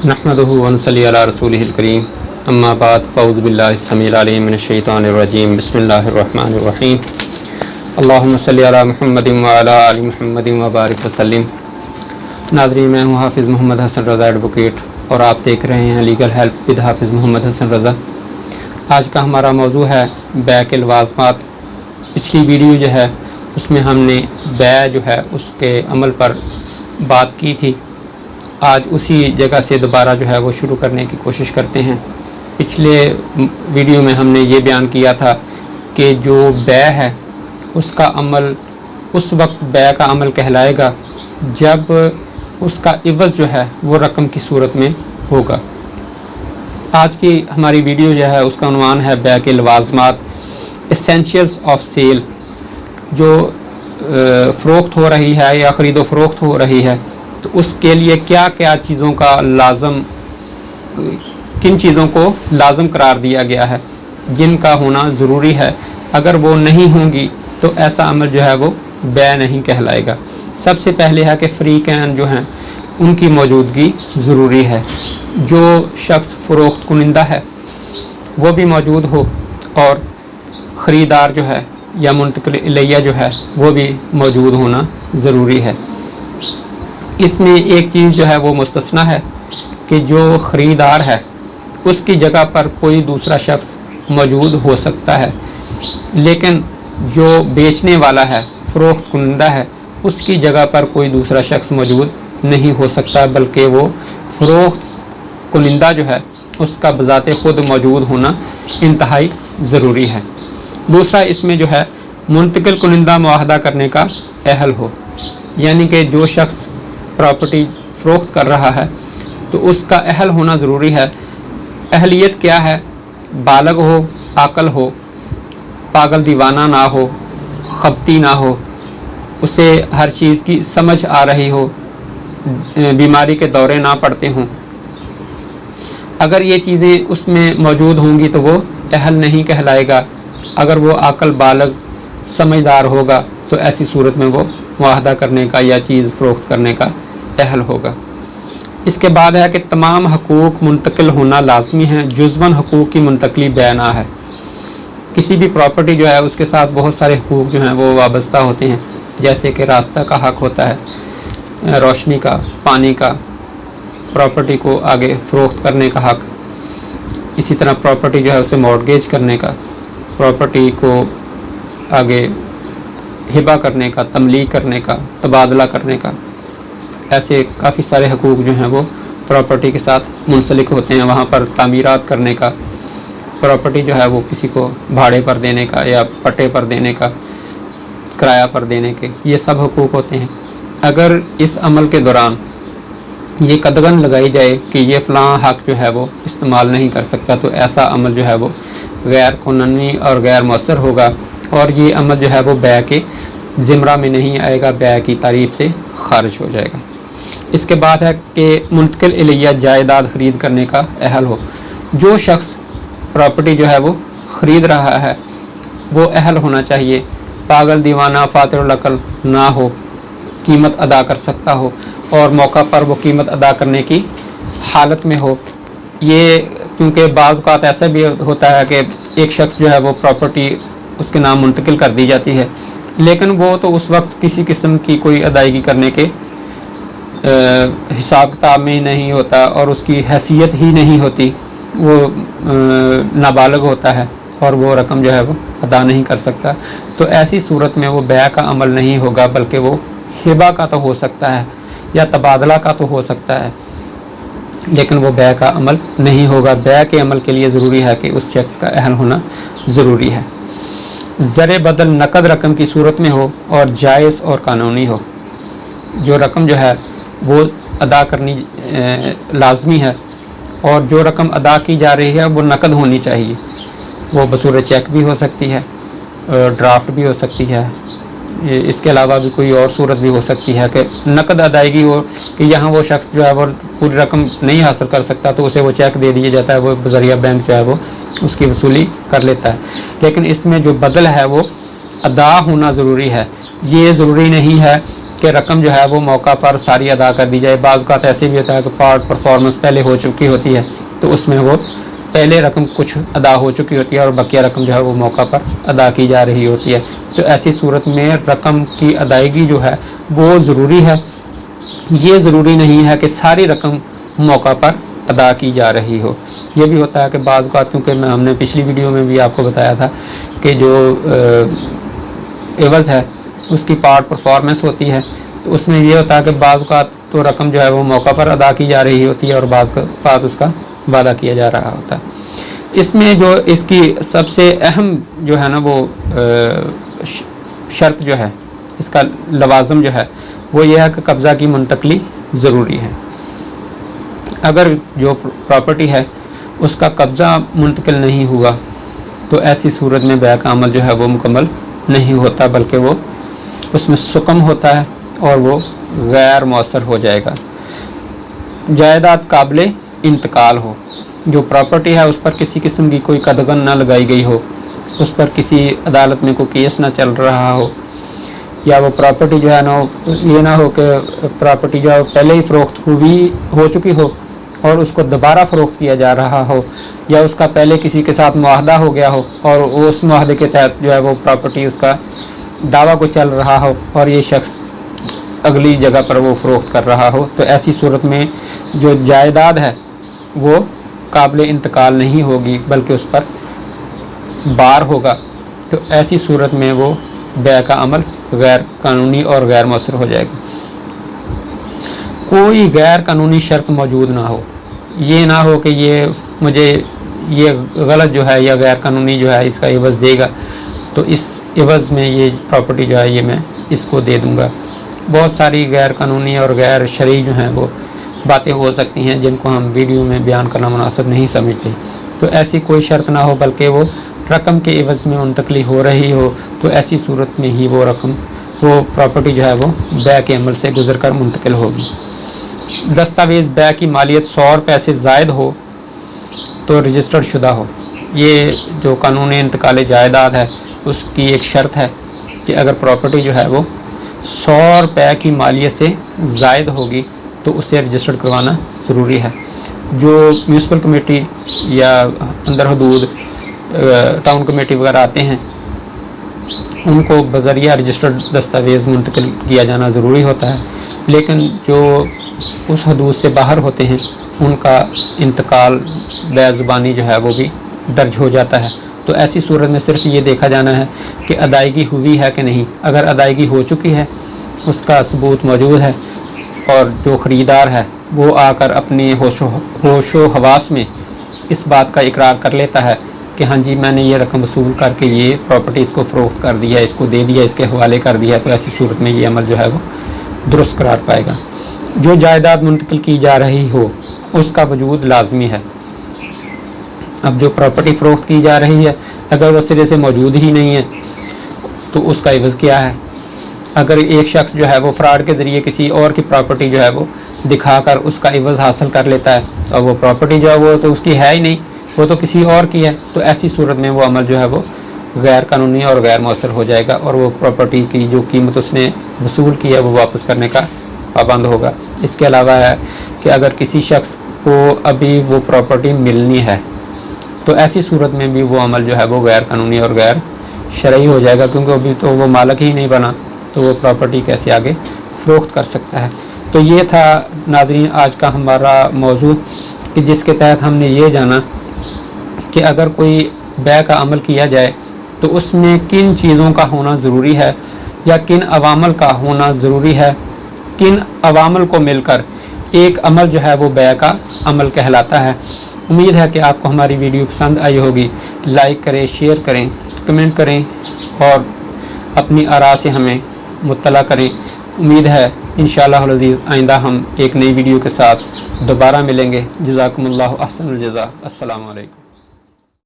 نحمدہ ونصلی علی رسولہ الکریم اما بعد فاعوذ باللہ السمیع العلیم من الشیطان الرجیم بسم اللہ الرحمن الرحیم اللہم صلی علی محمد وعلی آل محمد وبارک وسلم۔ ناظرین، میں ہوں حافظ محمد حسن رضا ایڈوکیٹ اور آپ دیکھ رہے ہیں لیگل ہیلپ ود حافظ محمد حسن رضا۔ آج کا ہمارا موضوع ہے بیع کے لوازمات۔ پچھلی ویڈیو جو ہے اس میں ہم نے بیع جو ہے اس کے عمل پر بات کی تھی۔ آج اسی جگہ سے دوبارہ جو ہے وہ شروع کرنے کی کوشش کرتے ہیں۔ پچھلے ویڈیو میں ہم نے یہ بیان کیا تھا کہ جو بیع ہے اس کا عمل اس وقت بیع کا عمل کہلائے گا جب اس کا عوض جو ہے وہ رقم کی صورت میں ہوگا۔ آج کی ہماری ویڈیو جو ہے اس کا عنوان ہے بیع کے لوازمات، ایسینشیلز آف سیل۔ جو فروخت ہو رہی ہے یا خرید و فروخت ہو رہی ہے تو اس کے لیے کیا کیا چیزوں کا کن چیزوں کو لازم قرار دیا گیا ہے، جن کا ہونا ضروری ہے۔ اگر وہ نہیں ہوں گی تو ایسا عمل جو ہے وہ بیع نہیں کہلائے گا۔ سب سے پہلے ہے کہ فریقین جو ہیں ان کی موجودگی ضروری ہے۔ جو شخص فروخت کنندہ ہے وہ بھی موجود ہو اور خریدار جو ہے یا منتقل الیہ جو ہے وہ بھی موجود ہونا ضروری ہے۔ اس میں ایک چیز جو ہے وہ مستثنیٰ ہے کہ جو خریدار ہے اس کی جگہ پر کوئی دوسرا شخص موجود ہو سکتا ہے، لیکن جو بیچنے والا ہے، فروخت کنندہ ہے، اس کی جگہ پر کوئی دوسرا شخص موجود نہیں ہو سکتا، بلکہ وہ فروخت کنندہ جو ہے اس کا بذات خود موجود ہونا انتہائی ضروری ہے۔ دوسرا اس میں جو ہے منتقل کنندہ معاہدہ کرنے کا اہل ہو، یعنی کہ جو شخص پراپرٹی فروخت کر رہا ہے تو اس کا اہل ہونا ضروری ہے۔ اہلیت کیا ہے؟ بالغ ہو، عاقل ہو، پاگل دیوانہ نہ ہو، خبتی نہ ہو، اسے ہر چیز کی سمجھ آ رہی ہو، بیماری کے دورے نہ پڑتے ہوں۔ اگر یہ چیزیں اس میں موجود ہوں گی تو وہ اہل نہیں کہلائے گا۔ اگر وہ عاقل، بالغ، سمجھدار ہوگا تو ایسی صورت میں وہ معاہدہ کرنے کا یا چیز فروخت کرنے کا اہل ہوگا۔ اس کے بعد ہے کہ تمام حقوق منتقل ہونا لازمی ہے، جزواً حقوق کی منتقلی بیع نہ ہے۔ کسی بھی پراپرٹی جو ہے اس کے ساتھ بہت سارے حقوق جو ہیں وہ وابستہ ہوتے ہیں، جیسے کہ راستہ کا حق ہوتا ہے، روشنی کا، پانی کا، پراپرٹی کو آگے فروخت کرنے کا حق، اسی طرح پراپرٹی جو ہے اسے مورگیج کرنے کا، پراپرٹی کو آگے ہبہ کرنے کا، تملیک کرنے کا، تبادلہ کرنے کا، ایسے کافی سارے حقوق جو ہیں وہ پراپرٹی کے ساتھ منسلک ہوتے ہیں۔ وہاں پر تعمیرات کرنے کا، پراپرٹی جو ہے وہ کسی کو بھاڑے پر دینے کا یا پٹے پر دینے کا، کرایہ پر دینے کے، یہ سب حقوق ہوتے ہیں۔ اگر اس عمل کے دوران یہ قدغن لگائی جائے کہ یہ فلاں حق جو ہے وہ استعمال نہیں کر سکتا تو ایسا عمل جو ہے وہ غیر قانونی اور غیر مؤثر ہوگا، اور یہ عمل جو ہے وہ بیع کے زمرہ میں نہیں آئے گا، بیع کی تعریف سے خارج ہو جائے گا۔ اس کے بعد ہے کہ منتقل الیہ جائیداد خرید کرنے کا اہل ہو۔ جو شخص پراپرٹی جو ہے وہ خرید رہا ہے وہ اہل ہونا چاہیے، پاگل، دیوانہ، فاتر العقل نہ ہو، قیمت ادا کر سکتا ہو اور موقع پر وہ قیمت ادا کرنے کی حالت میں ہو۔ یہ کیونکہ بعض اوقات ایسا بھی ہوتا ہے کہ ایک شخص جو ہے وہ پراپرٹی اس کے نام منتقل کر دی جاتی ہے، لیکن وہ تو اس وقت کسی قسم کی کوئی ادائیگی کرنے کے حساب کتاب میں نہیں ہوتا اور اس کی حیثیت ہی نہیں ہوتی، وہ نابالغ ہوتا ہے اور وہ رقم جو ہے وہ ادا نہیں کر سکتا، تو ایسی صورت میں وہ بیع کا عمل نہیں ہوگا، بلکہ وہ ہبہ کا تو ہو سکتا ہے یا تبادلہ کا تو ہو سکتا ہے، لیکن وہ بیع کا عمل نہیں ہوگا۔ بیع کے عمل کے لیے ضروری ہے کہ اس شخص کا اہل ہونا ضروری ہے۔ زر بدل نقد رقم کی صورت میں ہو اور جائز اور قانونی ہو۔ جو رقم جو ہے وہ ادا کرنی لازمی ہے، اور جو رقم ادا کی جا رہی ہے وہ نقد ہونی چاہیے۔ وہ بصورت چیک بھی ہو سکتی ہے، ڈرافٹ بھی ہو سکتی ہے، اس کے علاوہ بھی کوئی اور صورت بھی ہو سکتی ہے کہ نقد ادائیگی ہو، کہ یہاں وہ شخص جو ہے وہ پوری رقم نہیں حاصل کر سکتا تو اسے وہ چیک دے دیا جاتا ہے، وہ بذریعہ بینک جو ہے وہ اس کی وصولی کر لیتا ہے، لیکن اس میں جو بدل ہے وہ ادا ہونا ضروری ہے۔ یہ ضروری نہیں ہے कि रकम जो है वो मौका पर सारी अदा कर दी जाए। बाज़ औक़ात ऐसे भी होता है कि पार्ट परफॉर्मेंस पहले हो चुकी होती है, तो उसमें वो पहले रकम कुछ अदा हो चुकी होती है और बकिया रकम जो है वो मौका पर अदा की जा रही होती है। तो ऐसी सूरत में रकम की अदायगी जो है वो ज़रूरी है। ये ज़रूरी नहीं है कि सारी रकम मौका पर अदा की जा रही हो। ये भी होता है कि बाज़ औक़ात, क्योंकि हमने पिछली वीडियो में भी आपको बताया था कि जो एवज़ है उसकी पार्ट परफॉर्मेंस होती है, तो उसमें ये होता है कि बाज़ औक़ात तो रकम जो है वो मौका पर अदा की जा रही होती है और बाज़ उसका वादा किया जा रहा होता है। इसमें जो इसकी सबसे अहम जो है ना वो शर्त जो है, इसका लवाज़म जो है वो ये है कि कब्ज़ा की मुंतकली ज़रूरी है। अगर जो प्रॉपर्टी है उसका कब्ज़ा मुंतकिल नहीं हुआ तो ऐसी सूरत में बैक का अमल जो है वो मुकम्मल नहीं होता, बल्कि वो उसमें सुकम होता है और वो गैर मौसर हो जाएगा। जायदाद काबिल इंतकाल हो, जो प्रॉपर्टी है उस पर किसी किस्म की कोई कदगन ना लगाई गई हो, उस पर किसी अदालत में कोई केस ना चल रहा हो, या वो प्रॉपर्टी जो है ना ये ना हो कि प्रॉपर्टी जो है पहले ही फ़रोख्त हो चुकी हो और उसको दोबारा फ़रोख्त किया जा रहा हो, या उसका पहले किसी के साथ मुआहदा हो गया हो और उस मुआहदे के तहत जो है वो प्रॉपर्टी उसका दावा को चल रहा हो और ये शख्स अगली जगह पर वो फ़रोख्त कर रहा हो। तो ऐसी सूरत में जो जायदाद है वो काबिल इंतकाल नहीं होगी, बल्कि उस पर बार होगा। तो ऐसी सूरत में वो बै का अमल गैर कानूनी और गैर मौसर हो जाएगा। कोई गैर कानूनी शर्त मौजूद ना हो, ये ना हो कि ये मुझे ये गलत जो है या गैर कानूनी जो है इसका एवज़ देगा, तो इस एवज़ में ये प्रॉपर्टी जो है ये मैं इसको दे दूँगा। बहुत सारी गैर कानूनी और गैर शरई जो हैं वो बातें हो सकती हैं जिनको हम वीडियो में बयान करना मुनासिब नहीं समझते। तो ऐसी कोई शर्त ना हो, बल्कि वो रकम के एवज़ में मुंतकली हो रही हो, तो ऐसी सूरत में ही वो रकम वो प्रॉपर्टी जो है वो बै के अमल से गुजर कर मुंतकिल होगी। दस्तावेज़ बै की मालियत 100 रुपये से ज़ायद हो तो रजिस्टर्ड शुदा हो। ये जो कानूनी इंतकाल जायदाद है उसकी एक शर्त है कि अगर प्रॉपर्टी जो है वो 100 रुपये की मालियत से ज़ायद होगी तो उसे रजिस्टर्ड करवाना ज़रूरी है। जो म्यूनसिपल कमेटी या अंदर हदूद टाउन कमेटी वगैरह आते हैं उनको बज़रिया रजिस्टर्ड दस्तावेज़ मुंतकिल किया जाना ज़रूरी होता है, लेकिन जो उस हदूद से बाहर होते हैं उनका इंतकाल बेज़ुबानी जो है वो भी दर्ज हो जाता है। तो ऐसी सूरत में सिर्फ ये देखा जाना है कि अदायगी हुई है कि नहीं। अगर अदायगी हो चुकी है, उसका सबूत मौजूद है और जो ख़रीदार है वो आकर अपने होशो हवास में इस बात का इकरार कर लेता है कि हाँ जी मैंने ये रकम वसूल करके ये प्रॉपर्टी इसको फ़रोख्त कर दिया, इसको दे दिया, इसके हवाले कर दिया, तो ऐसी सूरत में ये अमल जो है वो दुरुस्त करार पाएगा। जो जायदाद मुंतकिल की जा रही हो उसका वजूद लाजमी है। अब जो प्रॉपर्टी फ़रोख्त की जा रही है अगर वो सिरे से मौजूद ही नहीं है तो उसका एवज़ क्या है। अगर एक शख्स जो है वो फ्रॉड के ज़रिए किसी और की प्रॉपर्टी जो है वो दिखाकर उसका एवज़ हासिल कर लेता है और वो प्रॉपर्टी जो है वो तो उसकी है ही नहीं, वो तो किसी और की है, तो ऐसी सूरत में वो अमल जो है वो गैर कानूनी और गैर मौसर हो जाएगा और वो प्रॉपर्टी की जो कीमत उसने वसूल की है वो वापस करने का पाबंद होगा। इसके अलावा है कि अगर किसी शख्स को अभी वो प्रॉपर्टी मिलनी है तो ऐसी सूरत में भी वो अमल जो है वो गैर कानूनी और गैर शरई हो जाएगा, क्योंकि अभी तो वो मालिक ही नहीं बना, तो वो प्रॉपर्टी कैसे आगे फ़रोख्त कर सकता है। तो ये था नाज़रीन आज का हमारा मौजू कि जिसके तहत हमने ये जाना कि अगर कोई बै का अमल किया जाए तो उसमें किन चीज़ों का होना ज़रूरी है या किन अवामल का होना ज़रूरी है, किन अवामल को मिलकर एक अमल जो है वो बै का अमल कहलाता है। उम्मीद है कि आपको हमारी वीडियो पसंद आई होगी। लाइक करें, शेयर करें, कमेंट करें और अपनी आरा से हमें मुत्तला करें। उम्मीद है इंशाअल्लाह अज़ीज़ आइंदा हम एक नई वीडियो के साथ दोबारा मिलेंगे। जज़ाकुमुल्लाहु अहसनुल जज़ा। अस्सलामु अलैकुम।